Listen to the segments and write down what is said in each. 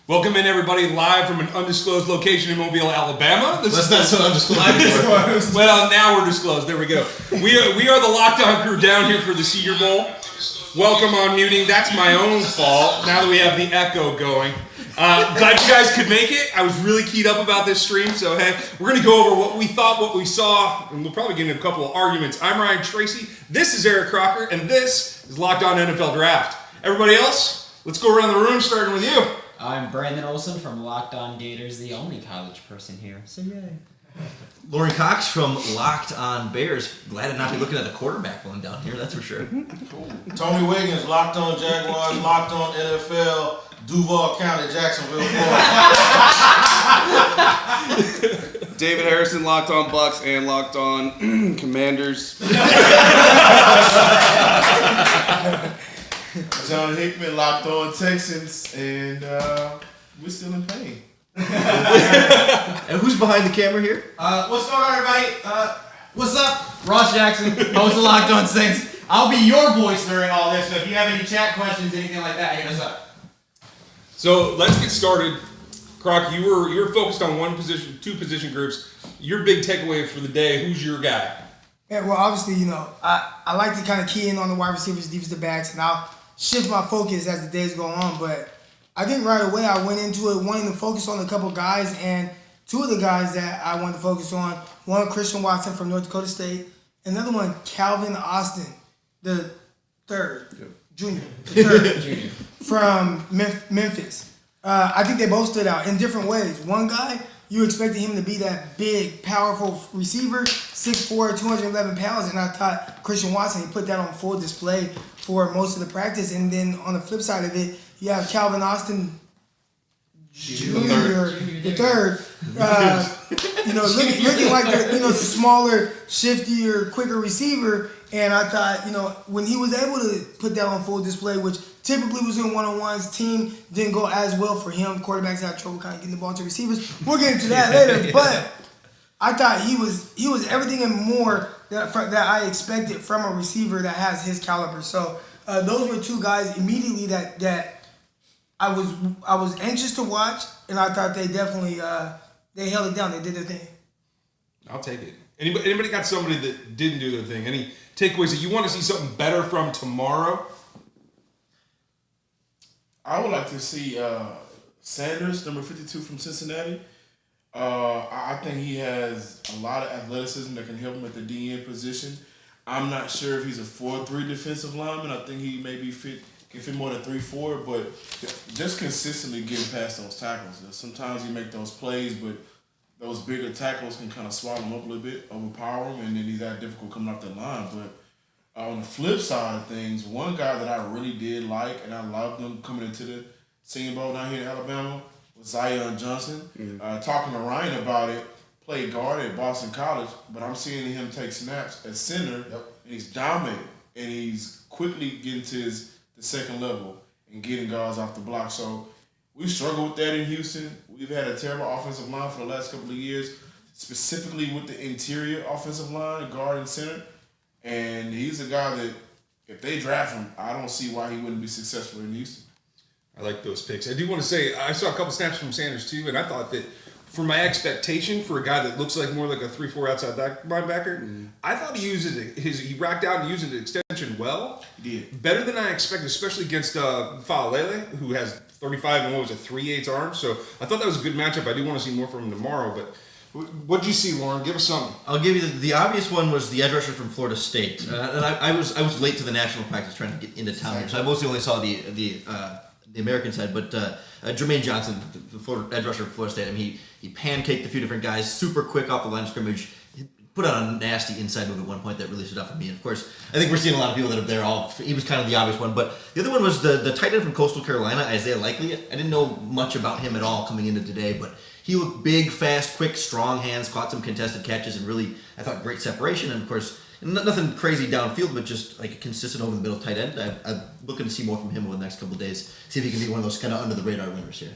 Welcome in, everybody, live from an undisclosed location in Mobile, Alabama. That's not so undisclosed. Well, now we're disclosed. There we go. We are the Lockdown crew down here for the Senior Bowl. Welcome on muting. That's my own fault. Now that we have the echo going. Glad you guys could make it. I was really keyed up about this stream, so hey, we're going to go over what we thought, what we saw, and we'll probably get into a couple of arguments. I'm Ryan Tracy. This is Eric Crocker, and this is Locked On NFL Draft. Everybody else, let's go around the room, starting with you. I'm Brandon Olson from Locked On Gators, the only college person here. So yay. Lauren Cox from Locked On Bears. Glad to not be looking at the quarterback one down here, that's for sure. Tony Wiggins, Locked On Jaguars, Locked On NFL, Duval County, Jacksonville, Florida. David Harrison, Locked On Bucks and Locked On Commanders. John Hickman, Locked On Texans, and we're still in pain. And who's behind the camera here? What's going on, everybody? What's up? Ross Jackson, host of Locked On Saints. I'll be your voice during all this, so if you have any chat questions, anything like that, hit us up. So let's get started. Croc, you're focused on two position groups. Your big takeaway for the day, who's your guy? Yeah, well, obviously, I like to kind of key in on the wide receivers, defensive backs, and I'll shift my focus as the days go on. But I think right away I went into it wanting to focus on a couple guys, and two of the guys that I wanted to focus on, one Christian Watson from North Dakota State, another one Calvin Austin, the third, junior, from Memphis. I think they both stood out in different ways. One guy, you expected him to be that big, powerful receiver, 6'4", 211 pounds, and I thought Christian Watson, he put that on full display for most of the practice. And then on the flip side of it, you have Calvin Austin Jr., the third, looking like the smaller, shiftier, quicker receiver. And I thought, when he was able to put that on full display, which typically was in one-on-ones, team didn't go as well for him. Quarterbacks had trouble kind of getting the ball to receivers. We'll get into that later. But I thought he was everything and more that I expected from a receiver that has his caliber. So those were two guys immediately that I was anxious to watch, and I thought they definitely they held it down. They did their thing. I'll take it. Anybody got somebody that didn't do their thing? Any takeaways that you want to see something better from tomorrow? I would like to see Sanders, number 52 from Cincinnati. I think he has a lot of athleticism that can help him at the DN position. I'm not sure if he's a 4-3 defensive lineman. I think he maybe can fit more than 3-4, but just consistently getting past those tackles. Sometimes you make those plays, but those bigger tackles can kind of swallow him up a little bit, overpower him, and then he's that difficult coming off the line. But on the flip side of things, one guy that I really did like, and I loved him coming into the Senior Bowl down here in Alabama, was Zion Johnson. Talking to Ryan about it, played guard at Boston College, but I'm seeing him take snaps at center, and he's dominant, and he's quickly getting to the second level and getting guys off the block. So we struggled with that in Houston. We've had a terrible offensive line for the last couple of years, specifically with the interior offensive line, guard and center. And he's a guy that, if they draft him, I don't see why he wouldn't be successful in Houston. I like those picks. I do want to say, I saw a couple snaps from Sanders too, and I thought that for my expectation for a guy that looks like more like a 3-4 outside linebacker, I thought he racked out and used his extension well. He did. Better than I expected, especially against Faalele, who has 35 and 3/8 arms. So I thought that was a good matchup. I do want to see more from him tomorrow, but what'd you see, Lauren? Give us something. I'll give you the obvious one was the edge rusher from Florida State. And I was late to the national practice trying to get into town here, so I mostly only saw the American side. But Jermaine Johnson, the Florida edge rusher from Florida State, I mean, he pancaked a few different guys, super quick off the line of scrimmage. He put out a nasty inside move at one point that really stood out for me. And of course, I think we're seeing a lot of people that are there. He was kind of the obvious one. But the other one was the tight end from Coastal Carolina, Isaiah Likely. I didn't know much about him at all coming into today, but he looked big, fast, quick, strong hands, caught some contested catches, and really, I thought, great separation. And of course, nothing crazy downfield, but just like a consistent over the middle tight end. I'm looking to see more from him over the next couple of days. See if he can be one of those kind of under the radar winners here.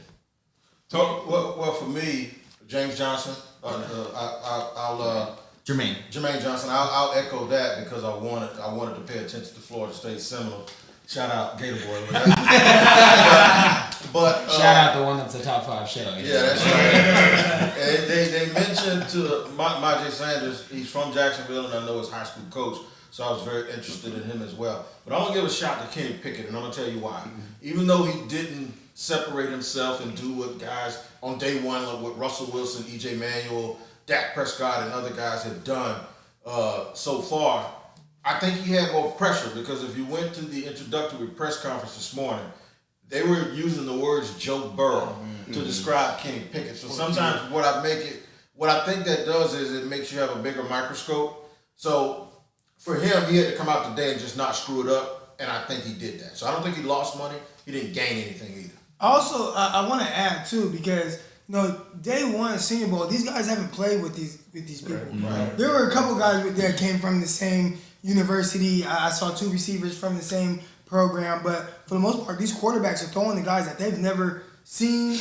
So, well, for me, James Johnson. Jermaine Johnson. I'll echo that because I wanted to pay attention to Florida State Seminole. Shout out Gator Boy. Shout out the one that's attached 5 show. Yeah, that's right. And they mentioned to Majay Sanders, he's from Jacksonville, and I know his high school coach, so I was very interested in him as well. But I want to give a shout to Kenny Pickett, and I'm going to tell you why. Even though he didn't separate himself and do what guys on day one, like what Russell Wilson, E.J. Manuel, Dak Prescott, and other guys have done so far, I think he had more pressure because if you went to the introductory press conference this morning, they were using the words Joe Burrow to describe Kenny Pickett. So sometimes what I think that does is it makes you have a bigger microscope. So for him, he had to come out today and just not screw it up, and I think he did that. So I don't think he lost money. He didn't gain anything either. Also, I want to add too because day one Senior Bowl, these guys haven't played with these people. Right. There were a couple guys that came from the same university. I saw 2 receivers from the same program, but for the most part, these quarterbacks are throwing the guys that they've never seen,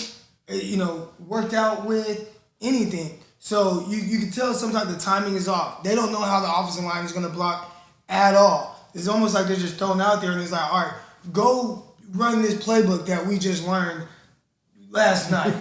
worked out with, anything. So you can tell sometimes the timing is off. They don't know how the offensive line is going to block at all. It's almost like they're just thrown out there and it's like, all right, go run this playbook that we just learned last night,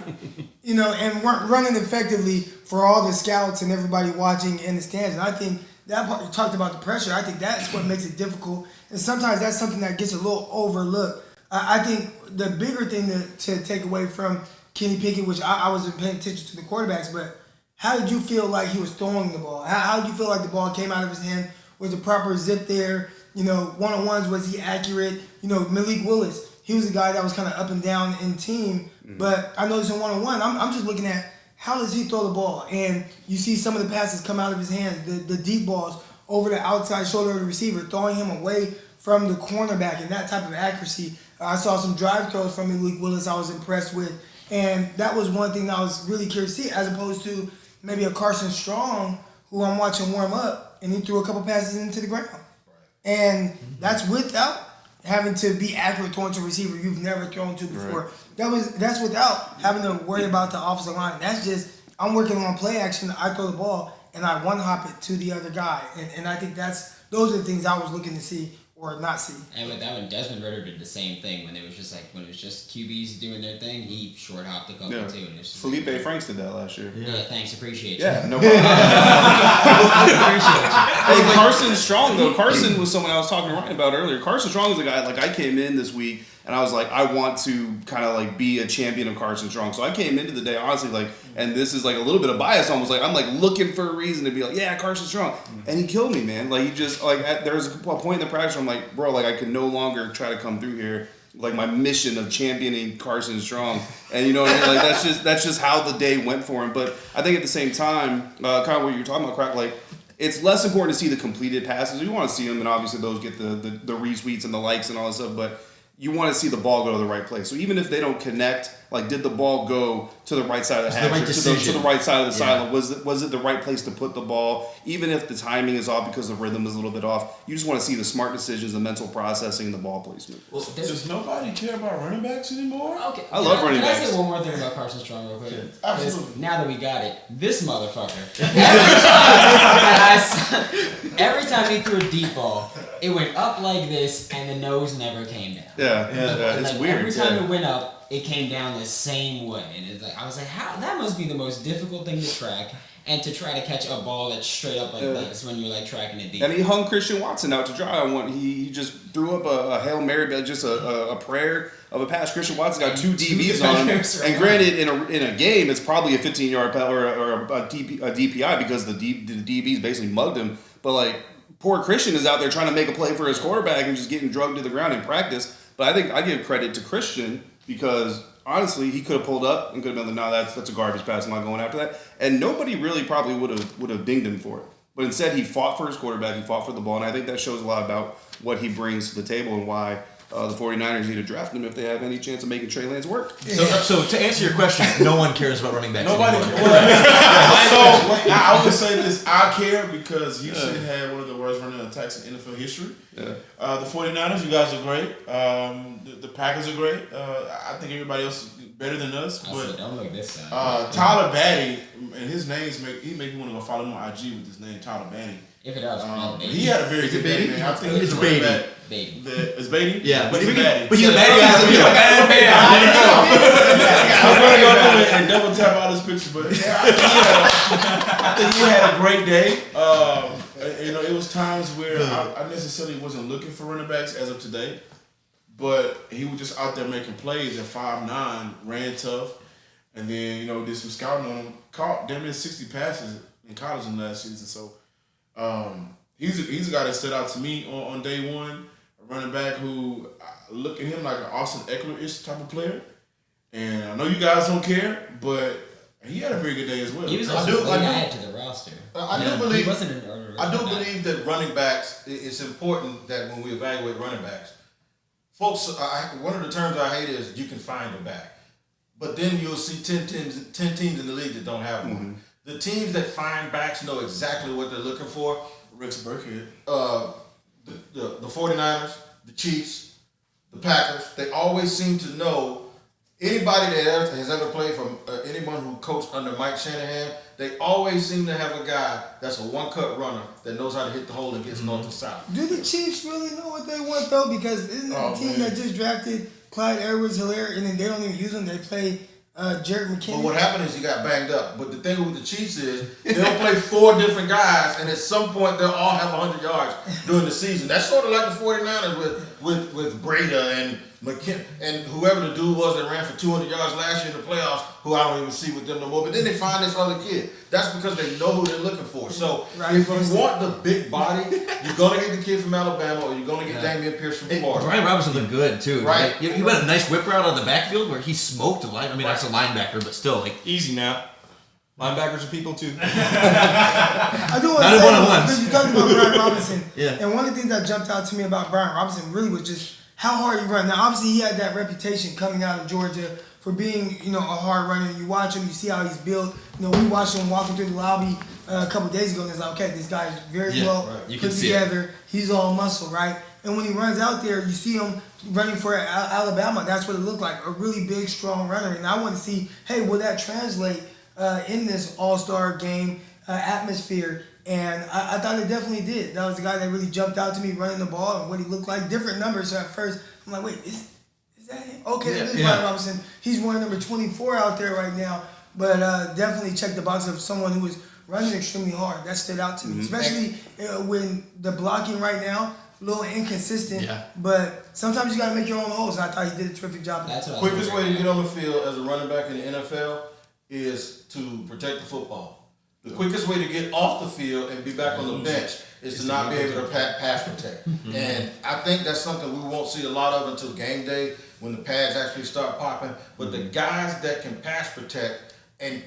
and weren't running effectively for all the scouts and everybody watching in the stands. And I think that part, you talked about the pressure, I think that's what makes it difficult. And sometimes that's something that gets a little overlooked. I think the bigger thing to take away from Kenny Pickett, which I wasn't paying attention to the quarterbacks, but how did you feel like he was throwing the ball? How did you feel like the ball came out of his hand? Was the proper zip there? One-on-ones, was he accurate? Malik Willis, he was a guy that was kind of up and down in team. But I noticed in one-on-one, I'm just looking at how does he throw the ball? And you see some of the passes come out of his hands, the deep balls over the outside shoulder of the receiver, throwing him away from the cornerback and that type of accuracy. I saw some drive throws from Malik Willis I was impressed with. And that was one thing that I was really curious to see, as opposed to maybe a Carson Strong, who I'm watching warm up, and he threw a couple passes into the ground. And that's without having to be accurate throwing to a receiver you've never thrown to before. That's without having to worry about the offensive line. That's just, I'm working on play action, I throw the ball, and I one-hop it to the other guy. And I think those are the things I was looking to see or not see. And with that one, Desmond Ridder did the same thing when it was just QBs doing their thing. He short hopped a couple too. And Felipe Franks did that last year. Yeah, thanks, appreciate you. Yeah, no problem. Hey, Carson Strong though. Carson was someone I was talking to Ryan about earlier. Carson Strong is a guy, I came in this week and I was like, I want to kind of be a champion of Carson Strong. So I came into the day honestly and this is a little bit of bias almost, I'm looking for a reason to be yeah, Carson Strong. And he killed me, man. He just there was a point in the practice where I'm like, bro, I could no longer try to come through here my mission of championing Carson Strong. And that's just how the day went for him. But I think at the same time, kind of what you're talking about, Crack, it's less important to see the completed passes. You want to see them, and obviously those get the retweets and the likes and all that stuff, but you want to see the ball go to the right place. So even if they don't connect, did the ball go to the right side of the hatch, to the right side of the sideline? Was it the right place to put the ball? Even if the timing is off because the rhythm is a little bit off, you just want to see the smart decisions, the mental processing, the ball placement. Well, does nobody care about running backs anymore? Okay, I love running backs. Can I say one more thing about Carson Strong real quick? Absolutely. Now that we got it, this motherfucker. Every time he threw a deep ball, it went up like this, and the nose never came down. Yeah, it's weird. Every time it went up, it came down the same way, and I was like, how? That must be the most difficult thing to track, and to try to catch a ball that's straight up like this when you're tracking it deep. And he hung Christian Watson out to dry on one. He just threw up a Hail Mary, just a prayer of a pass. Christian Watson got 2 DBs on him, and granted, in a game, it's probably a 15-yard penalty or a DPI because the DBs basically mugged him. But poor Christian is out there trying to make a play for his quarterback and just getting drugged to the ground in practice. But I think I give credit to Christian because honestly, he could have pulled up and could have been no, that's a garbage pass. I'm not going after that. And nobody really probably would have dinged him for it. But instead, he fought for his quarterback. He fought for the ball, and I think that shows a lot about what he brings to the table and why the 49ers need to draft him if they have any chance of making Trey Lance work. So to answer your question, no one cares about running backs Nobody anymore. So I would say this: I care because Houston had one of the worst running attacks in NFL history. Yeah. The 49ers, you guys are great. The Packers are great. I think everybody else is better than us. But don't look this side. Tyler Batty, and his name's make me want to go follow him on IG with his name, Tyler Batty. If it does, he had a very good game, man. I think It's Beatty. It's Beatty? Yeah, but he's a baddie. But he's a baddie. with you, but yeah, I think he had a great day. It was times where I necessarily wasn't looking for running backs as of today, but he was just out there making plays at 5'9", ran tough, and then did some scouting on him. Caught damn near 60 passes in college in last season. So he's a guy that stood out to me on day one. A running back who I look at him like an Austin Eckler-ish type of player. And I know you guys don't care, but he had a very good day as well. He was also a add to the roster. I do believe. He wasn't an early I do running back. believe that running backs. It's important that when we evaluate running backs, folks. One of the terms I hate is you can find a back, but then you'll see 10 teams in the league that don't have one. The teams that find backs know exactly what they're looking for. Rex Burkhead. The 49ers, the Chiefs, the Packers. They always seem to know. Anybody that has ever played from anyone who coached under Mike Shanahan, they always seem to have a guy that's a one-cut runner that knows how to hit the hole and gets north to south. Do the Chiefs really know what they want though? Because isn't that the team that just drafted Clyde Edwards-Helaire and then they don't even use him? They play Jared McKinnon. But what happened is he got banged up. But the thing with the Chiefs is they'll play 4 different guys, and at some point they'll all have 100 yards during the season. That's sort of like the 49ers with Breda and McKinnon and whoever the dude was that ran for 200 yards last year in the playoffs, who I don't even see with them no more. But then they find this other kid. That's because they know who they're looking for. So if you want the big body, you're going to get the kid from Alabama or you're going to get Dameon Pierce from Florida. Brian Robinson looked good too. Right. He went a nice whip route on the backfield where he smoked a line. I mean, that's a linebacker, but still, like Easy now. Linebackers are people too. I do want Not to in say, one-on-ones. because you talked about Brian Robinson, Yeah. and one of the things that jumped out to me about Brian Robinson really was just how hard he run. Now, obviously, he had that reputation coming out of Georgia for being, a hard runner. You watch him, you see how he's built. We watched him walking through the lobby a couple days ago, and it's like, okay, this guy is very well You put can see together. He's all muscle, right? And when he runs out there, you see him running for Alabama. That's what it looked like, a really big, strong runner. And I want to see, hey, will that translate in this all-star game atmosphere? And I thought it definitely did. That was the guy that really jumped out to me running the ball and what he looked like. Different numbers. So at first, I'm like, wait, is that him? Okay, that is Brian Robinson. He's wearing number 24 out there right now. But definitely checked the box of someone who was running extremely hard. That stood out to me. Especially when the blocking right now, a little inconsistent. Yeah. But sometimes you got to make your own holes. And I thought he did a terrific job. That's what Quickest way to get on the field as a running back in the NFL is to protect the football. The quickest way to get off the field and be back on the bench is to not be able to pass protect. And I think that's something we won't see a lot of until game day when the pads actually start popping. But the guys that can pass protect and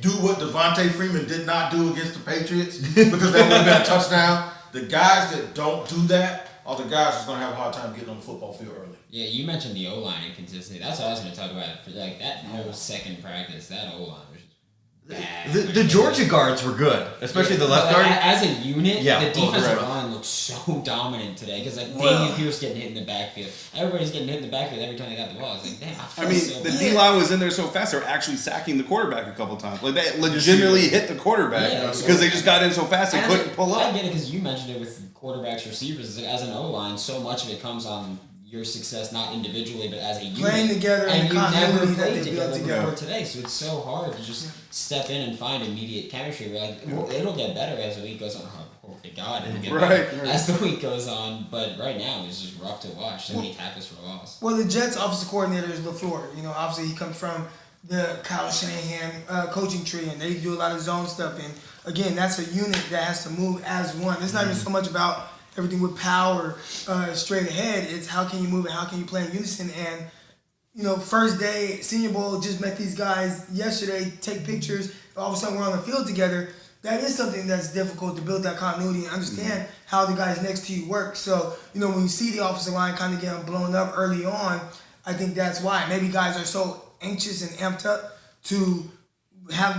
do what Devontae Freeman did not do against the Patriots because that would have been a touchdown. The guys that don't do that are the guys that's going to have a hard time getting on the football field early. Yeah, you mentioned the O-line inconsistency. That's what I was going to talk about. For like that whole second practice, that O-line was just bad. the Georgia guards were good, especially the left guard. As a unit, Yeah. the defensive Right. line looks so dominant today because Dameon Pierce getting hit in the backfield. Everybody's getting hit in the backfield every time they got the ball. It's like, damn, I feel so the bad. D-line was in there so fast, they were actually sacking the quarterback a couple times. Like, they legitimately hit the quarterback because they just got in so fast they couldn't pull I up. get it because you mentioned it with quarterbacks, receivers. As an O-line, so much of it comes on your success, not individually, but as a unit. Playing together and and the you never continuity that played they built together together. before today, so it's so hard to just step in and find immediate chemistry. We're like, it'll get better as the week goes on. Oh, to God, it'll get better as the week goes on. But right now, it's just rough to watch. So many tackles for loss. Well, the Jets' offensive coordinator is LaFleur. Obviously he comes from the Kyle Shanahan coaching tree, and they do a lot of zone stuff. And again, that's a unit that has to move as one. It's not even so much about everything with power straight ahead. It's how can you move and how can you play in unison. And first day Senior Bowl, just met these guys yesterday, take pictures. All of a sudden we're on the field together. That is something that's difficult to build that continuity and understand how the guys next to you work. So, when you see the offensive line kind of getting blown up early on, I think that's why. Maybe guys are so anxious and amped up to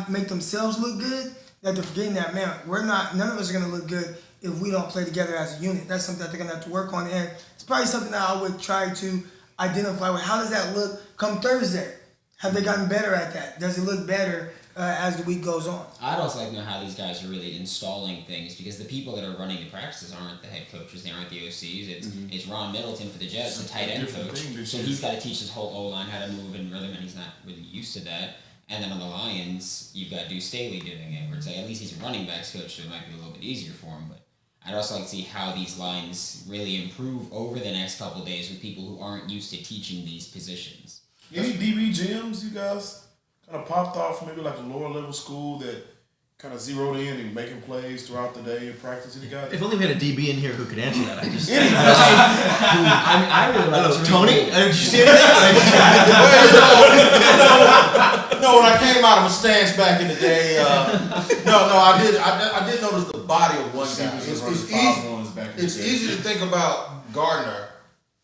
make themselves look good that they're forgetting that, man, none of us are going to look good if we don't play together as a unit. That's something that they're going to have to work on. And it's probably something that I would try to identify with. How does that look come Thursday? Have they gotten better at that? Does it look better as the week goes on? I'd also like to know how these guys are really installing things because the people that are running the practices aren't the head coaches, they aren't the OCs. It's Ron Middleton for the Jets, the tight end coach. So he's got to teach his whole O-line how to move in rhythm, and he's not really used to that. And then on the Lions, you've got Deuce Staley doing it, where it's like, at least he's a running backs coach, so it might be a little bit easier for him. But I'd also like to see how these lines really improve over the next couple of days with people who aren't used to teaching these positions. Any DB gems you guys kind of popped off from maybe like a lower level school that kind of zeroed in and making plays throughout the day in practice? Any guys? If only we had a DB in here who could answer that. I just. I really like Tony? Did you see anything? No, when I came out of my stance back in the day, I did notice the body of one guy. It's easy to think about Gardner,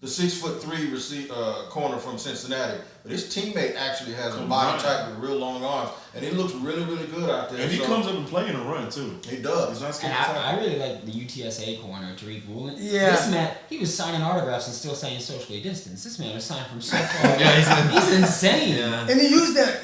the 6'3" corner from Cincinnati, but his teammate actually has a body type with real long arms, and he looks really, really good out there. And he comes up and plays in a run too. He does. He's not scared And to tackle. I really like the UTSA corner, Tarik Woolen. Yeah. This man, he was signing autographs and still saying socially distanced. This man was signing from so far away. He's insane. Yeah. And he used that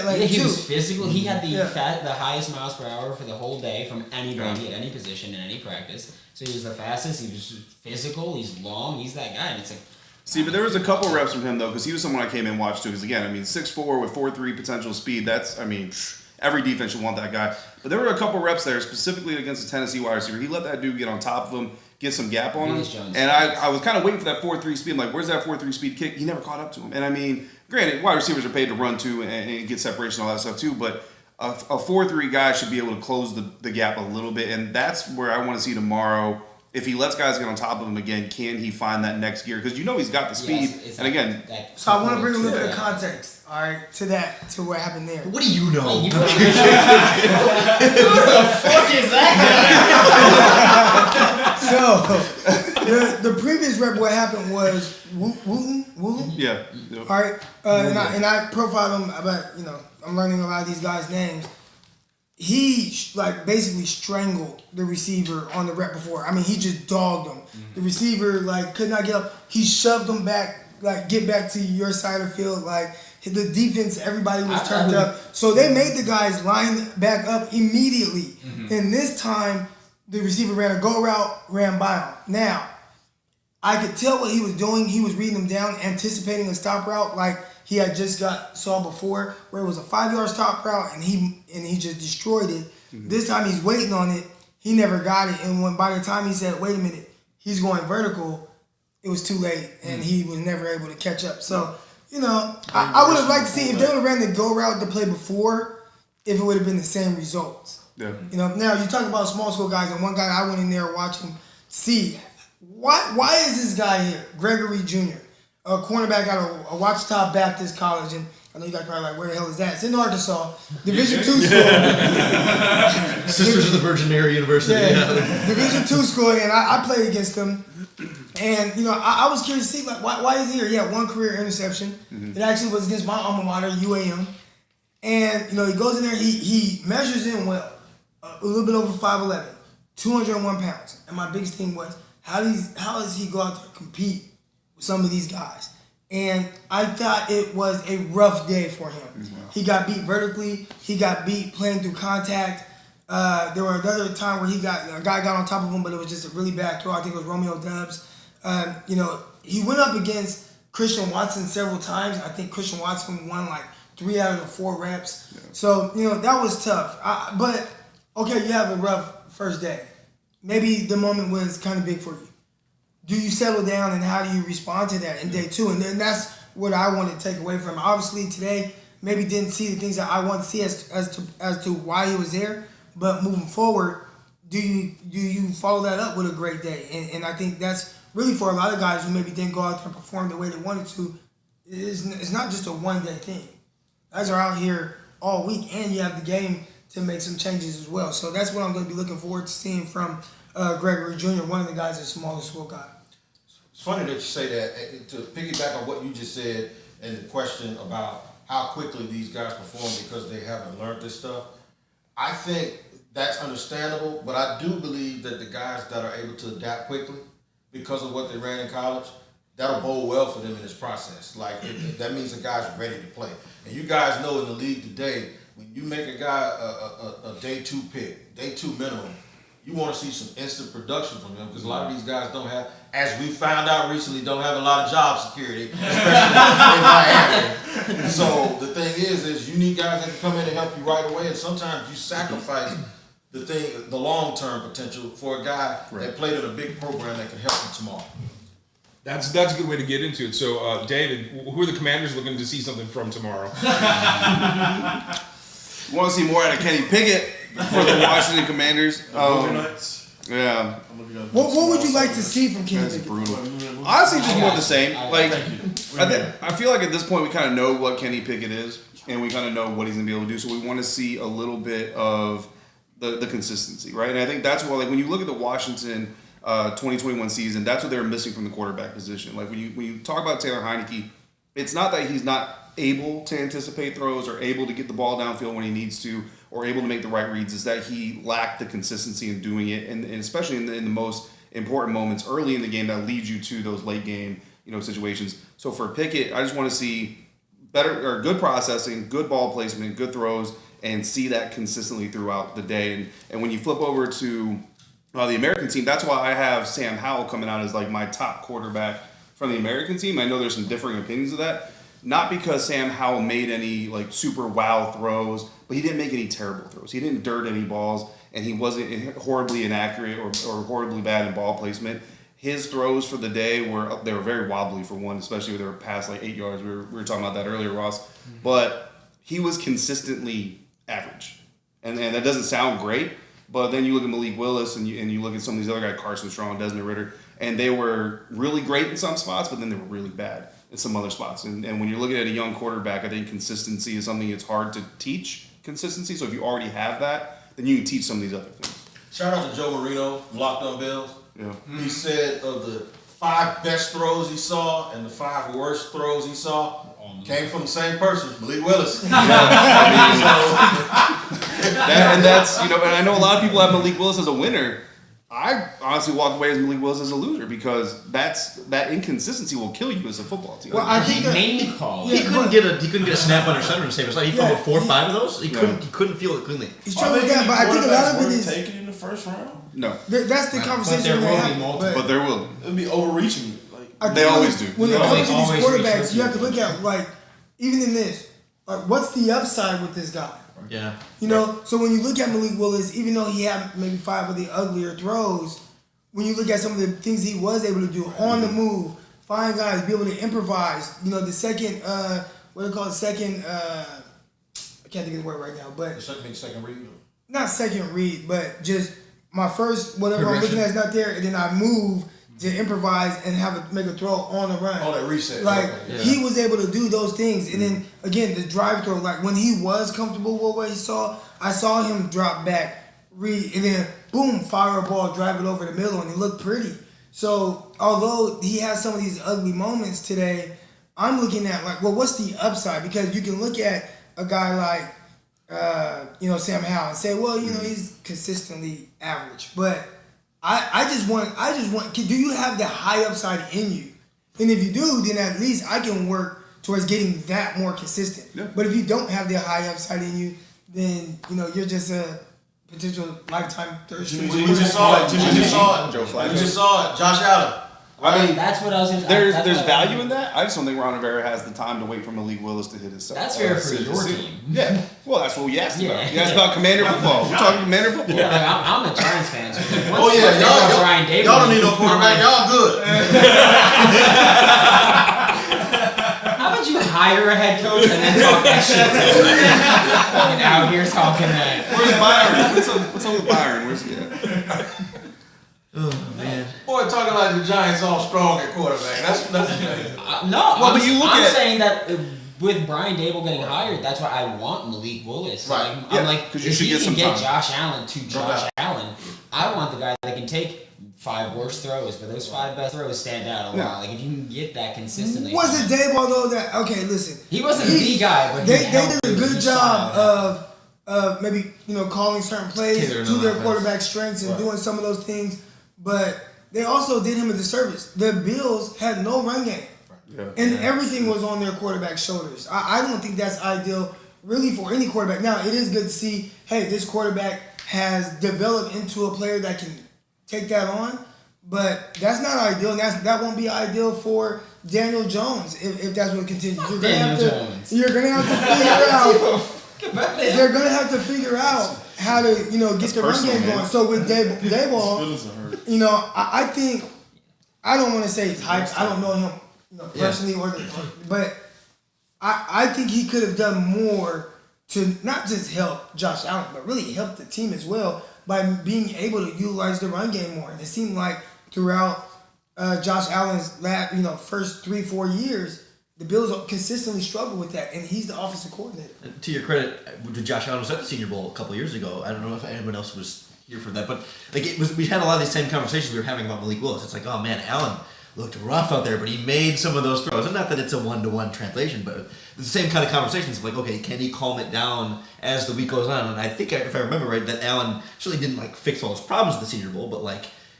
like Yeah, he too. was physical. He had the Yeah. the highest miles per hour for the whole day from anybody at any position in any practice. So he was the fastest. He was physical. He's long. He's that guy. And it's like, See, but there was a couple reps from him, though, because he was someone I came in and watched, too. Because, again, 6'4" with 4'3" potential speed. That's, every defense should want that guy. But there were a couple reps there, specifically against the Tennessee wide receiver. He let that dude get on top of him, get some gap on him. Willis Jones. And I was kind of waiting for that 4'3" speed. I'm like, where's that 4'3" speed kick? He never caught up to him. And, granted, wide receivers are paid to run, too, and get separation and all that stuff, too. But a 4'3" guy should be able to close the gap a little bit. And that's where I want to see tomorrow. If he lets guys get on top of him again, can he find that next gear? Because he's got the speed. it's And again, So I want to bring a little bit of context, all right, to what happened there. What do you know? Who the fuck is that So the previous rep, what happened was Woolen. yeah. All right, and I profiled him about I'm learning a lot of these guys' names. He basically strangled the receiver on the rep before. He just dogged him. The receiver could not get up. He shoved him back, get back to your side of the field. The defense, everybody was turned up. So they made the guys line back up immediately. And this time, the receiver ran a go route, ran by him. Now, I could tell what he was doing. He was reading them down, anticipating a stop route like he had just saw before, where it was a 5-yard stop route, and he just destroyed it. This time he's waiting on it. He never got it, and by the time he said, "Wait a minute, he's going vertical," it was too late, and he was never able to catch up. So I would have liked to see if they would have ran the go route the play before, if it would have been the same results. Yeah. Now you talk about small school guys, and one guy I went in there watching see why is this guy here, Gregory Jr., a cornerback out of Ouachita Baptist College, and I know you guys probably like, where the hell is that? It's in Arkansas, Division II school. Sisters of the Virgin Mary University. Yeah. Division II school, and I played against him. And, I was curious to see, why is he here? He had one career interception. It actually was against my alma mater, UAM. And, he goes in there, he measures in well, a little bit over 5'11", 201 pounds. And my biggest thing was, how does he go out there and compete with some of these guys? And I thought it was a rough day for him. He got beat vertically. He got beat playing through contact. There were another time where a guy got on top of him, but it was just a really bad throw. I think it was Romeo Dubs. He went up against Christian Watson several times. I think Christian Watson won 3 out of the 4 reps. Yeah. So, that was tough. But, okay, you have a rough first day. Maybe the moment was kind of big for you. Do you settle down, and how do you respond to that in day 2? And then that's what I want to take away from it. Obviously, today, maybe didn't see the things that I want to see as to why he was there. But moving forward, do you follow that up with a great day? And I think that's really for a lot of guys who maybe didn't go out there and perform the way they wanted to. It's not just a one-day thing. Guys are out here all week, and you have the game to make some changes as well. So that's what I'm going to be looking forward to seeing from Gregory Jr., one of the guys that's smaller school guy. It's funny that you say that. To piggyback on what you just said and the question about how quickly these guys perform because they haven't learned this stuff, I think that's understandable, but I do believe that the guys that are able to adapt quickly because of what they ran in college, that'll bode well for them in this process. That means the guy's ready to play. And you guys know in the league today, when you make a guy a day 2 pick, day 2 minimum, you want to see some instant production from them because a lot of these guys don't have, as we found out recently, don't have a lot of job security, especially in Miami. So the thing is you need guys that can come in and help you right away, and sometimes you sacrifice the long-term potential for a guy that played in a big program that can help him tomorrow. That's a good way to get into it. So, David, who are the Commanders looking to see something from tomorrow? We want to see more out of Kenny Pickett for the Washington Commanders. Yeah. What would you like to see from Kenny That's Pickett? brutal. Honestly, just more of the same. Like, I feel like at this point we kind of know what Kenny Pickett is, and we kind of know what he's gonna be able to do. So we want to see a little bit of the consistency, right? And I think that's why, like, when you look at the Washington 2021 season, that's what they were missing from the quarterback position. Like when you talk about Taylor Heineke, it's not that he's not able to anticipate throws or able to get the ball downfield when he needs to or able to make the right reads. Is that he lacked the consistency in doing it, and especially in the most important moments early in the game that leads you to those late game situations. So for Pickett, I just want to see good processing, good ball placement, good throws, and see that consistently throughout the day. And when you flip over to the American team, that's why I have Sam Howell coming out as like my top quarterback from the American team. I know there's some differing opinions of that. Not because Sam Howell made any like super wow throws, but he didn't make any terrible throws. He didn't dirt any balls, and he wasn't horribly inaccurate or horribly bad in ball placement. His throws for the day were very wobbly for one, especially when they were past like 8 yards. We were talking about that earlier, Ross. But he was consistently average, and that doesn't sound great. But then you look at Malik Willis and you look at some of these other guys, Carson Strong, Desmond Ridder, and they were really great in some spots, but then they were really bad in some other spots. And when you're looking at a young quarterback, I think consistency is something it's hard to teach consistency. So if you already have that, then you can teach some of these other things. Shout out to Joe Marino from Locked On Bills. Yeah. He said of the 5 best throws he saw and the 5 worst throws he saw came from the same person, Malik Willis. And that's and I know a lot of people have Malik Willis as a winner. I honestly walk away as Malik Willis as a loser because that inconsistency will kill you as a football team. Well, I think main call. He couldn't get a snap under center to save his life. He fumbled 4 or 5 of those. He couldn't feel it cleanly. He's trying with that, but I think a lot of it is taken in the first round. No, that's the conversation there we will be have. multiple. but there will be. It'd be overreaching. Like They always do. When it They comes to always these quarterbacks, reach you have to look at like even in this, like what's the upside with this guy? Yeah. So when you look at Malik Willis, even though he had maybe 5 of the uglier throws, when you look at some of the things he was able to do on the move, find guys, be able to improvise. The second, what do you call it? Second, I can't think of the word right now, but Second read. not second read, but just my first whatever I'm looking at is not there, and then I move to improvise and make a throw on the run. Oh, that reset. Like he was able to do those things, and then again the drive throw. Like when he was comfortable with what he saw, I saw him drop back, read, and then boom, fire a ball, drive it over the middle, and it looked pretty. So although he has some of these ugly moments today, I'm looking at like, well, what's the upside? Because you can look at a guy like Sam Howell and say, well, he's consistently average, but I just want. Do you have the high upside in you? And if you do, then at least I can work towards getting that more consistent. Yeah. But if you don't have the high upside in you, then you're just a potential lifetime third string. We just saw it. Joe Flacco. We just saw it. Josh Allen. I mean, That's what I was. there's value in that. I just don't think Ron Rivera has the time to wait for Malik Willis to hit his. That's fair for your team. Yeah. Well, that's what we asked Yeah. about. You asked about Commander football. We're talking Commander football. Yeah, like I'm a Giants fan. So Oh yeah, y'all Brian Dable. don't need no quarterback. Y'all good. How about you hire a head coach and then talk that shit to him? Fucking out here talking that. Where's Byron? What's up with Byron? Where's he at? Oh man. Boy, talking like the Giants all strong at quarterback. That's No, Well, but you look I'm at- saying that with Brian Dable getting hired, that's why I want Malik Willis. Right. Like, Yeah, I'm like, 'cause you if should he get can some get time. Josh Allen to Josh doubt. Allen, I want the guy that can take 5 worst throws, but those 5 best throws stand out a lot. Like if you can get that consistently. Was it Dayball though that listen? He wasn't the guy, but they he helped did a him. good He job saw of maybe calling certain plays Tailoring to the their offense. quarterback strengths and doing some of those things, but they also did him a disservice. The Bills had no run game. Yeah. And everything was on their quarterback's shoulders. I don't think that's ideal really for any quarterback. Now, it is good to see, hey, this quarterback has developed into a player that can take that on, but that's not ideal, and that won't be ideal for Daniel Jones if that's what continues. You're gonna have to figure out how to, get the run game going. So with Dayball, I think, I don't want to say he's hyped. I don't know him personally, but I think he could have done more to not just help Josh Allen, but really help the team as well by being able to utilize the run game more. And it seemed like throughout Josh Allen's last, first 3-4 years, the Bills consistently struggle with that, and he's the offensive coordinator. And to your credit, Josh Allen was at the Senior Bowl a couple years ago. I don't know if anyone else was here for that, but we had a lot of these same conversations we were having about Malik Willis. It's like, oh man, Allen looked rough out there, but he made some of those throws. And not that it's a one-to-one translation, but the same kind of conversations of like, okay, can he calm it down as the week goes on? And I think, if I remember right, that Allen certainly didn't fix all his problems at the Senior Bowl, but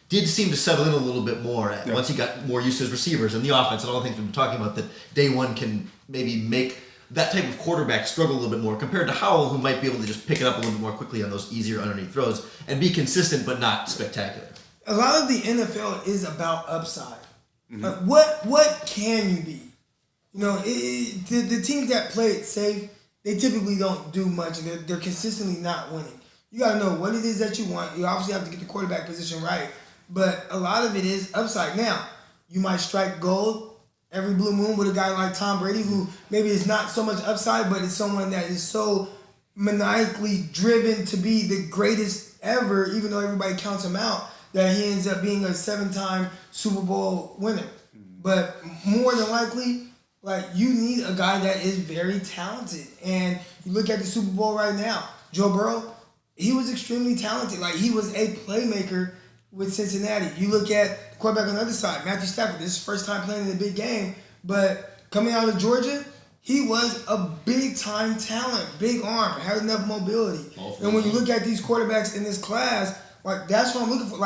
did seem to settle in a little bit more once he got more used to his receivers and the offense and all the things we've been talking about, that day one can maybe make that type of quarterback struggle a little bit more compared to Howell, who might be able to just pick it up a little bit more quickly on those easier underneath throws and be consistent but not spectacular. A lot of the NFL is about upside. Mm-hmm. What can you be? The teams that play it safe, they typically don't do much, and they're consistently not winning. You got to know what it is that you want. You obviously have to get the quarterback position right, but a lot of it is upside. Now, you might strike gold every blue moon with a guy like Tom Brady, who maybe is not so much upside, but is someone that is so maniacally driven to be the greatest ever, even though everybody counts him out, that he ends up being a 7-time Super Bowl winner. But more than likely, you need a guy that is very talented. And you look at the Super Bowl right now, Joe Burrow, he was extremely talented. He was a playmaker with Cincinnati. You look at the quarterback on the other side, Matthew Stafford. This is his first time playing in a big game, but coming out of Georgia, he was a big-time talent, big arm, had enough mobility. And when you look at these quarterbacks in this class, that's what I'm looking for.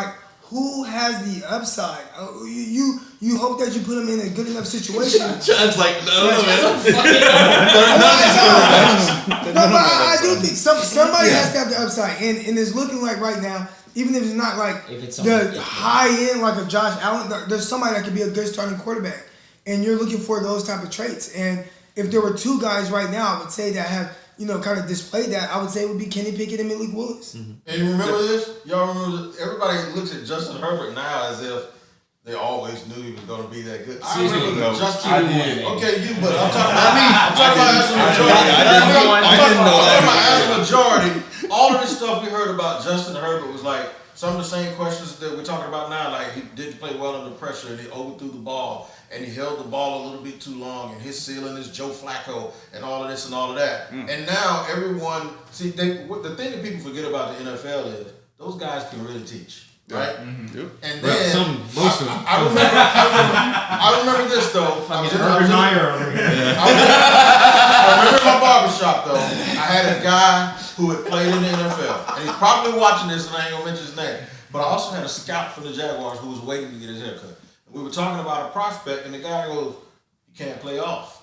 Who has the upside? You hope that you put him in a good enough situation. John's like, no, man. No, but I do think somebody has to have the upside, and it's looking like right now, even if it's not the high end like a Josh Allen, there's somebody that could be a good starting quarterback, and you're looking for those type of traits. And if there were two guys right now, I would say that have kind of displayed that, I would say it would be Kenny Pickett and Malik Willis. Mm-hmm. And you remember this? Y'all remember this? Everybody looks at Justin Herbert now as if they always knew he was going to be that good. I remember Justin. Okay, you, but I'm talking about as a majority. I'm talking about as a majority. All of this stuff we heard about Justin Herbert was some of the same questions that we're talking about now. He didn't play well under pressure, and he overthrew the ball, and he held the ball a little bit too long, and his ceiling is Joe Flacco, and all of this and all of that. And now everyone, the thing that people forget about the NFL is those guys can really teach, right? Mm-hmm. Yep. And then most of them. I remember this though. I remember in my barbershop though. I had a guy who had played in the NFL, and he's probably watching this, and I ain't gonna mention his name. But I also had a scout from the Jaguars who was waiting to get his haircut. We were talking about a prospect, and the guy goes, "You can't play off."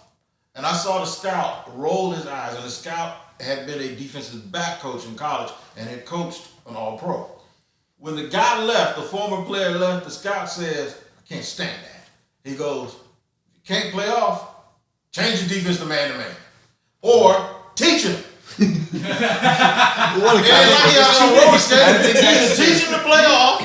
And I saw the scout roll his eyes, and the scout had been a defensive back coach in college and had coached an All-Pro. When the guy left, the former player left, the scout says, "I can't stand that." He goes, "You can't play off, change your defense to man-to-man. Or teach him." What a either teach him to play off,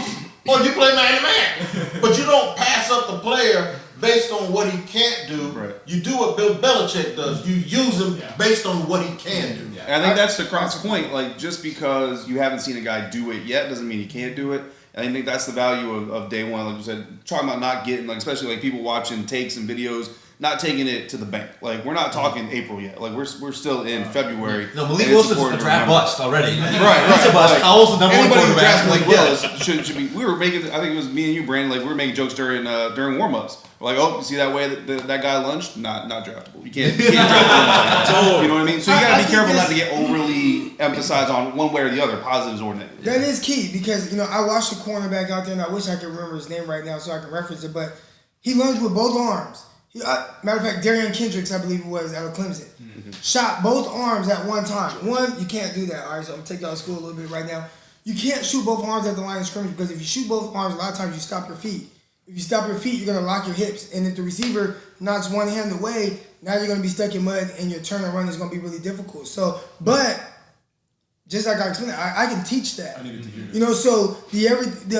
or you play man-to-man. But you don't pass up the player based on what he can't do. Right. You do what Bill Belichick does. You use him based on what he can do. And I think that's the cross point. Just because you haven't seen a guy do it yet doesn't mean he can't do it. And I think that's the value of day one. Like you said, talking about not getting, especially people watching takes and videos, not taking it to the bank. We're not talking April yet. We're still in February. No, Malik Willis is a draft bust already. Right. He's a bust. Howell's the number one quarterback. Malik Willis should be. We were making. I think it was me and you, Brandon. We were making jokes during warm-ups. You see that way that guy lunged? Not draftable. You can't draft him. You know what I mean? So you got to be careful not to get overly emphasized on one way or the other, positives or negatives. That is key because I watched a cornerback out there, and I wish I could remember his name right now so I can reference it. But he lunged with both arms. Matter of fact, Darian Kendricks, I believe it was, out of Clemson. Mm-hmm. shot both arms at one time. One, you can't do that. All right, so I'm gonna take y'all to school a little bit right now. You can't shoot both arms at the line of scrimmage because if you shoot both arms, a lot of times you stop your feet. If you stop your feet, you're gonna lock your hips, and if the receiver knocks one hand away, now you're gonna be stuck in mud, and your turn and run is gonna be really difficult. So, but just like I explained, I can teach that. I needed to hear that. You know, so the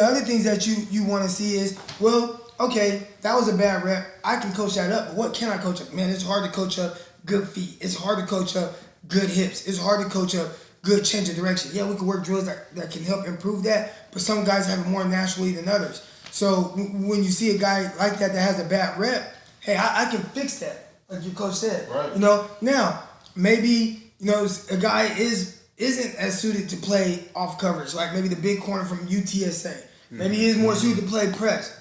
other things that you want to see is, well, okay, that was a bad rep. I can coach that up, but what can I coach up? Man, it's hard to coach up good feet. It's hard to coach up good hips. It's hard to coach up good change of direction. Yeah, we can work drills that can help improve that, but some guys have it more naturally than others. So when you see a guy like that has a bad rep, hey, I can fix that, like your coach said. Right. You know, now maybe a guy isn't as suited to play off coverage, like maybe the big corner from UTSA. Maybe he is more suited to play press.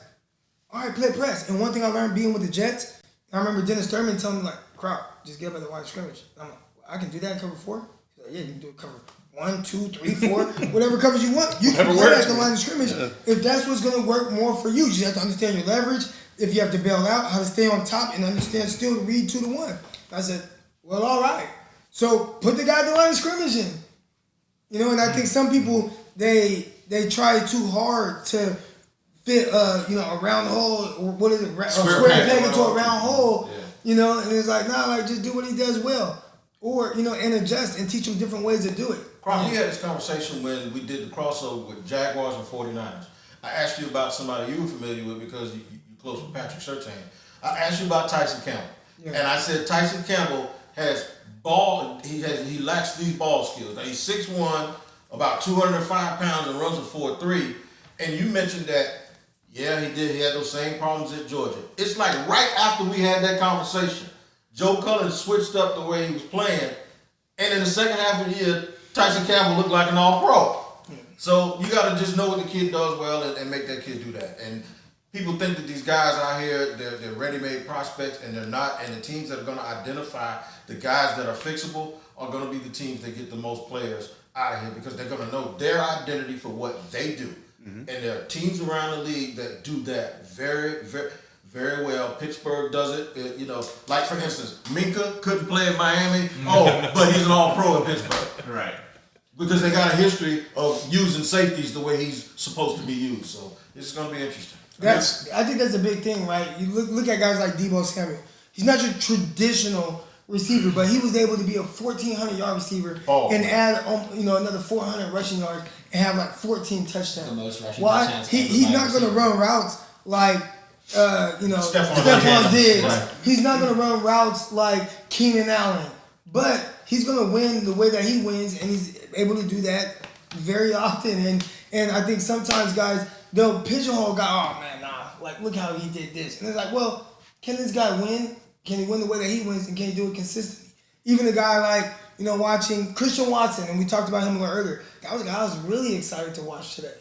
All right, play press. And one thing I learned being with the Jets, I remember Dennis Thurman telling me, like, Croc, just get up at the line of scrimmage. I'm like, I can do that in cover 4? He's like, yeah, you can do it cover 1, 2, 3, 4, whatever coverage you want. You can play at the line of scrimmage if that's what's going to work more for you. You just have to understand your leverage, if you have to bail out, how to stay on top, and understand still to read 2 to 1. I said, well, all right. So put the guy at the line of scrimmage in. You know, and I think some people, they try too hard to fit, a round hole, or what is it, square peg into a round hole, you know, and it's like, nah, like, just do what he does well. Or, you know, and adjust and teach them different ways to do it. Croc, we had this conversation when we did the crossover with Jaguars and 49ers. I asked you about somebody you were familiar with because you're close with Patrick Surtain. I asked you about Tyson Campbell. Yeah. And I said Tyson Campbell has he lacks these ball skills. Now he's 6'1", about 205 pounds, and runs a 4.3. And you mentioned that, yeah, he did. He had those same problems at Georgia. It's like right after we had that conversation, Joe Cullen switched up the way he was playing, and in the second half of the year, Tyson Campbell looked like an all-pro. So you got to just know what the kid does well and make that kid do that. And people think that these guys out here, they're ready-made prospects, and they're not. And the teams that are going to identify the guys that are fixable are going to be the teams that get the most players out of here because they're going to know their identity for what they do. And there are teams around the league that do that very, very, very well. Pittsburgh does it. You know, like for instance, Minka couldn't play in Miami. But he's an all-pro in Pittsburgh. Right. Because they got a history of using safeties the way he's supposed to be used. So it's going to be interesting. I think that's a big thing, right? You look at guys like Deebo Samuel. He's not your traditional receiver, but he was able to be a 1,400-yard receiver and add another 400 rushing yards and have like 14 touchdowns. The most rushing touchdowns. He's not going to run routes like Stephon Diggs. Right. He's not going to run routes like Keenan Allen, but he's going to win the way that he wins, and he's able to do that very often. And I think sometimes guys, they'll pigeonhole a guy, oh man, nah, like look how he did this. And it's like, well, can this guy win? Can he win the way that he wins, and can he do it consistently? Even a guy like, watching Christian Watson, and we talked about him a little earlier. That was a guy I was really excited to watch today.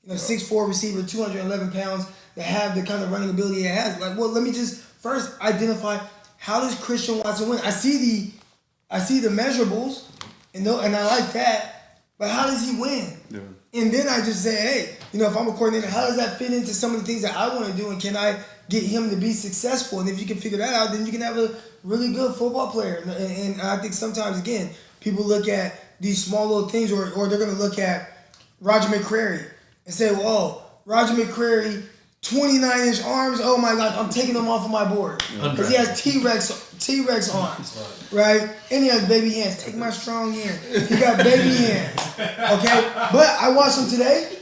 6'4" receiver, 211 pounds, that have the kind of running ability he has. Like, well, let me just first identify, how does Christian Watson win? I see the measurables, and I like that, but how does he win? Yeah. And then I just say, hey, if I'm a coordinator, how does that fit into some of the things that I want to do, and can I get him to be successful? And if you can figure that out, then you can have a really good football player. And I think sometimes, again, people look at these small little things, or they're going to look at Roger McCreary and say, well, Roger McCreary, 29-inch arms, oh my God, I'm taking him off of my board. Because he has T-Rex arms, right? And he has baby hands. Take my strong hand. He got baby hands, okay? But I watched him today.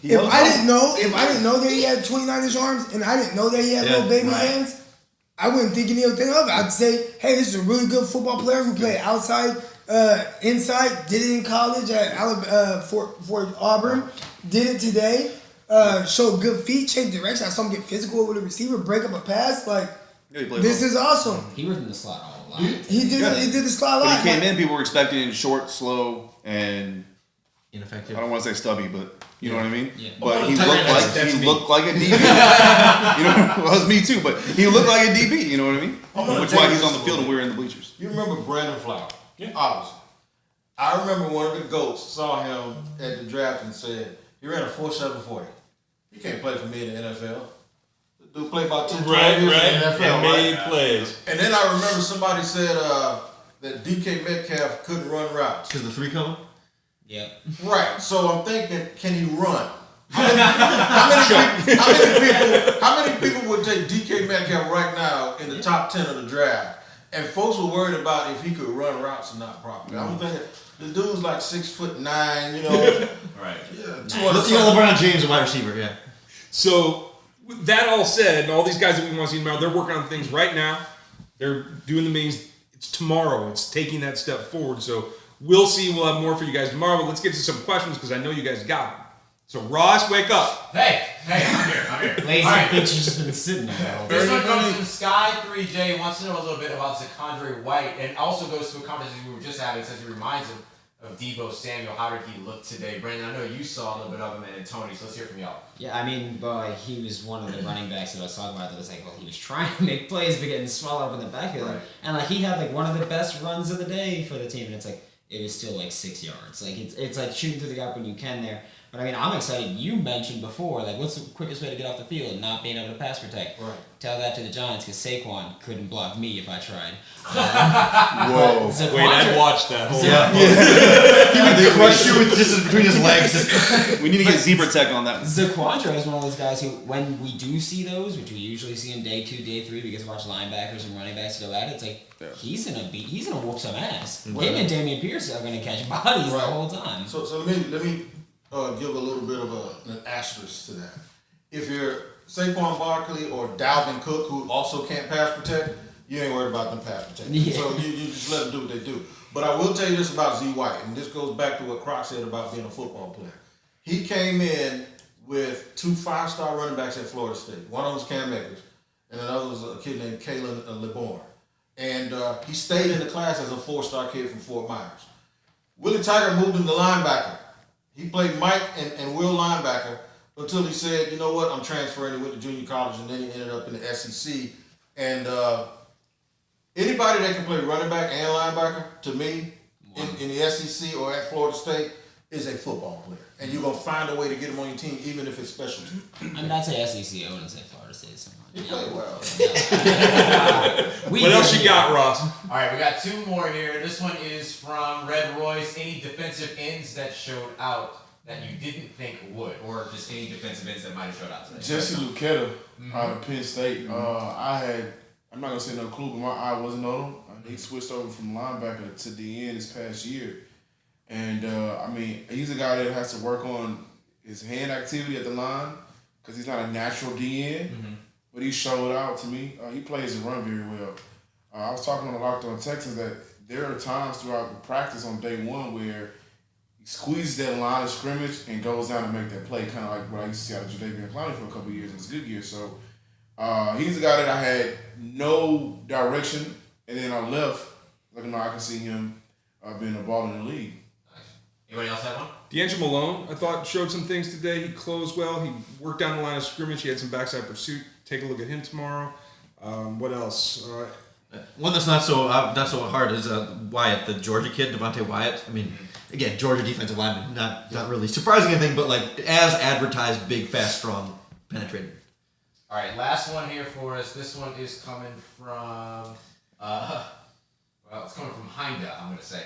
If I didn't know that he had 29-inch arms, and I didn't know that he had little baby hands, I wouldn't think anything of it. I'd say, hey, this is a really good football player who played outside, inside, did it in college at Fort Auburn, did it today, showed good feet, changed direction. I saw him get physical with a receiver, break up a pass. Like, this is awesome. He was in the slot all lot. He did the slot a lot. When he came in, people were expecting him short, slow, and ineffective. I don't want to say stubby, but you know what I mean? Yeah. But he looked like a DB. Well, it was me too, but he looked like a DB, you know what I mean? Which is why he's on the field and we're in the bleachers. You remember Brandon Flower? Yeah. Obviously. I remember one of the GOATs saw him at the draft and said, he ran a 4.740. He can't play for me in the NFL. The dude played about 10 years in the NFL. And made plays. And then I remember somebody said, that DK Metcalf couldn't run routes. Because the 3 coming? Yep. Right. So I'm thinking, can he run? How many people would take DK Metcalf right now in the top 10 of the draft? And folks were worried about if he could run routes or not properly. I'm thinking, the dude's like 6'9", you know. Right. Yeah, Let's get LeBron James, a wide receiver, yeah. So, with that all said, and all these guys that we want to see tomorrow, they're working on things right now. They're doing the meetings. It's tomorrow. It's taking that step forward. So, we'll see. We'll have more for you guys tomorrow. But let's get to some questions because I know you guys got them. So, Ross, wake up. Hey, I'm here. Lazy All right. bitch, you just been sitting there. This one comes from Sky3J, wants to know a little bit about Zakondre White, and also goes to a conversation we were just having, says he reminds him of Deebo Samuel. How did he look today? Brandon, I know you saw a little bit of him, and Tony, so let's hear from y'all. Yeah, I mean, he was one of the running backs that I was talking about that was like, well, he was trying to make plays but getting swallowed up in the backfield. Right. And like he had like one of the best runs of the day for the team, and it's like it was still like 6 yards. Like it's like shooting through the gap when you can there. But I mean, I'm excited. You mentioned before, like, what's the quickest way to get off the field and not being able to pass protect? Right. Tell that to the Giants because Saquon couldn't block me if I tried. Whoa. Wait, I'd watch that. Hold on. He would crush you with just between his legs. We need to get zebra tech on that. Zaquandre is one of those guys who, when we do see those, which we usually see in day 2, day 3, because we watch linebackers and running backs go at it, it's like he's gonna whoop some ass. Him and Dameon Pierce are gonna catch bodies the whole time. So let me give a little bit of an asterisk to that. If you're Saquon Barkley or Dalvin Cook, who also can't pass protect, you ain't worried about them pass protecting. Yeah. So you just let them do what they do. But I will tell you this about Z White, and this goes back to what Croc said about being a football player. He came in with 2 5-star running backs at Florida State. One of them was Cam Akers, and another was a kid named Kalen LeBourne. And he stayed in the class as a 4-star kid from Fort Myers. Willie Tiger moved him to linebacker. He played Mike and Will linebacker until he said, you know what, I'm transferring. He went to junior college, and then he ended up in the SEC. And anybody that can play running back and linebacker, to me, in the SEC or at Florida State, is a football player. And you're going to find a way to get him on your team, even if it's special team. I mean, I'd say SEC. I wouldn't say Florida State so much. He played well. What else you got, Ross? All right, we got 2 more here. This one is from Red Royce. Any defensive ends that showed out that you didn't think would, or just any defensive ends that might have showed out today? Jesse Luketa out of Penn State. I'm not going to say no clue, but my eye wasn't on him. He switched over from linebacker to DN this past year. And, he's a guy that has to work on his hand activity at the line because he's not a natural DN. Mm-hmm. But he showed out to me. He plays the run very well. I was talking on the Locked On Texans that there are times throughout the practice on day 1 where he squeezes that line of scrimmage and goes down to make that play, kind of like what I used to see out of Jadeveon Clowney for a couple of years in his good year. So he's a guy that I had no direction, and then I left looking like I can see him being a ball in the league. Anybody else have one? D'Angelo Malone, I thought, showed some things today. He closed well. He worked down the line of scrimmage. He had some backside pursuit. Take a look at him tomorrow. What else? One that's not so hard is Wyatt, the Georgia kid, Devontae Wyatt. I mean, again, Georgia defensive lineman, not really surprising anything, but like as advertised, big, fast, strong, penetrating. All right, last one here for us. This one is coming from, it's coming from Hinda, I'm going to say.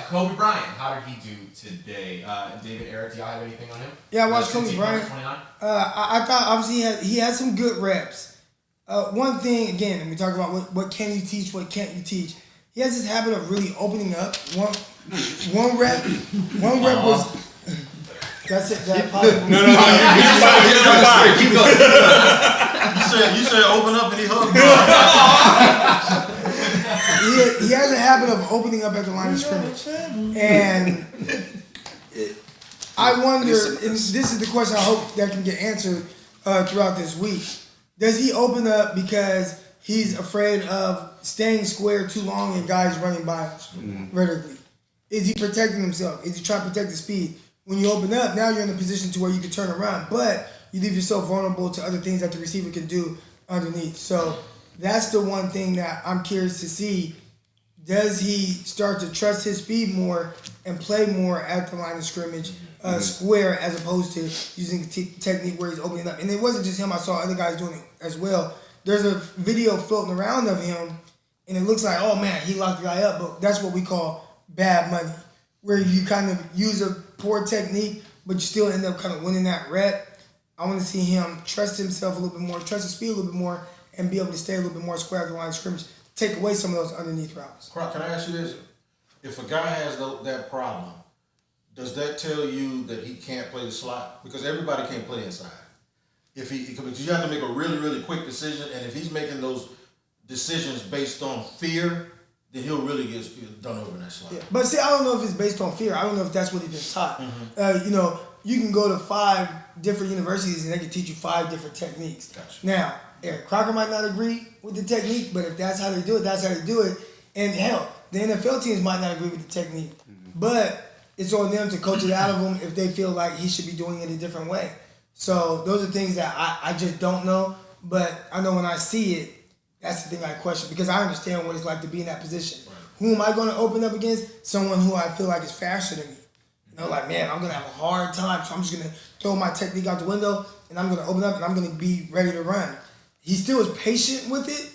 Kobe Bryant, how did he do today? David, Eric, do y'all have anything on him? Yeah, I watched Kobe Bryant. I thought obviously he had some good reps. One thing, again, and we talk about what can you teach, what can't you teach. He has this habit of really opening up. One rep was. That's it. That possible. No. Keep going. You said open up and he hugged. He has a habit of opening up at the line of scrimmage, and I wonder. And this is the question I hope that can get answered throughout this week. Does he open up because he's afraid of staying square too long and guys running by him vertically? Is he protecting himself? Is he trying to protect the speed? When you open up, now you're in a position to where you can turn around, but you leave yourself vulnerable to other things that the receiver can do underneath. So that's the one thing that I'm curious to see. Does he start to trust his speed more and play more at the line of scrimmage, square, as opposed to using a technique where he's opening up? And it wasn't just him. I saw other guys doing it as well. There's a video floating around of him and it looks like, oh man, he locked the guy up, but that's what we call bad money, where you kind of use a poor technique, but you still end up kind of winning that rep. I want to see him trust himself a little bit more, trust his speed a little bit more, and be able to stay a little bit more square at the line of scrimmage, take away some of those underneath routes. Can I ask you this? If a guy has that problem, does that tell you that he can't play the slot? Because everybody can't play inside. Because you have to make a really, really quick decision, and if he's making those decisions based on fear, then he'll really get done over in that slot. Yeah. But see, I don't know if it's based on fear. I don't know if that's what he's been taught. You can go to 5 different universities and they can teach you 5 different techniques. Gotcha. Now, Eric Crocker might not agree with the technique, but if that's how they do it, that's how they do it. And hell, the NFL teams might not agree with the technique. But it's on them to coach it out of him if they feel like he should be doing it a different way. So those are things that I just don't know. But I know when I see it, that's the thing I question, because I understand what it's like to be in that position. Right. Who am I going to open up against? Someone who I feel like is faster than me. Like, man, I'm going to have a hard time, so I'm just going to throw my technique out the window, and I'm going to open up, and I'm going to be ready to run. He still is patient with it,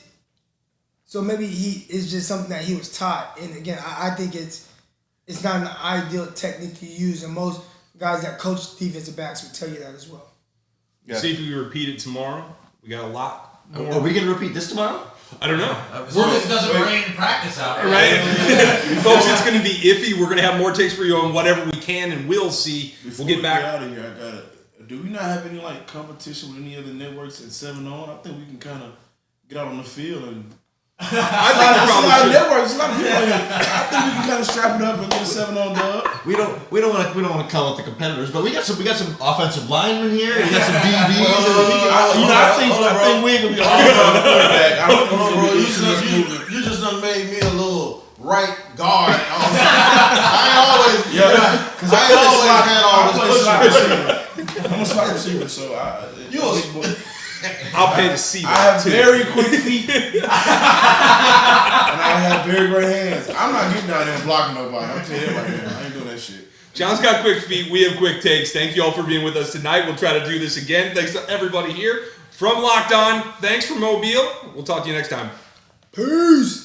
so maybe it's just something that he was taught. And again, I think it's not an ideal technique to use, and most guys that coach defensive backs would tell you that as well. Yeah. See if we repeat it tomorrow. We got a lot more. Are we going to repeat this tomorrow? I don't know. It doesn't rain in practice out. Right? Folks, it's going to be iffy. We're going to have more takes for you on whatever we can, and we'll see. Before we'll get back. Out of here, do we not have any competition with any other networks at 7 on? I think we can kind of get out on the field and. I think it's a lot of networks. It's a lot of people on here. I think we can kind of strap it up and get a 7 on dub. We don't want to call out the competitors, but we got some offensive linemen here. We got some DBs. I think we're gonna be on the quarterback. I don't know, bro. You just done made me a little right guard. I ain't always had all this pushing. I'm a slot receiver, so I'll pay to see that. I have very quick feet, and I have very great hands. I'm not getting down there and blocking nobody. I'm telling you right now, I ain't doing that shit. John's got quick feet. We have quick takes. Thank you all for being with us tonight. We'll try to do this again. Thanks to everybody here from Locked On. Thanks for Mobile. We'll talk to you next time. Peace.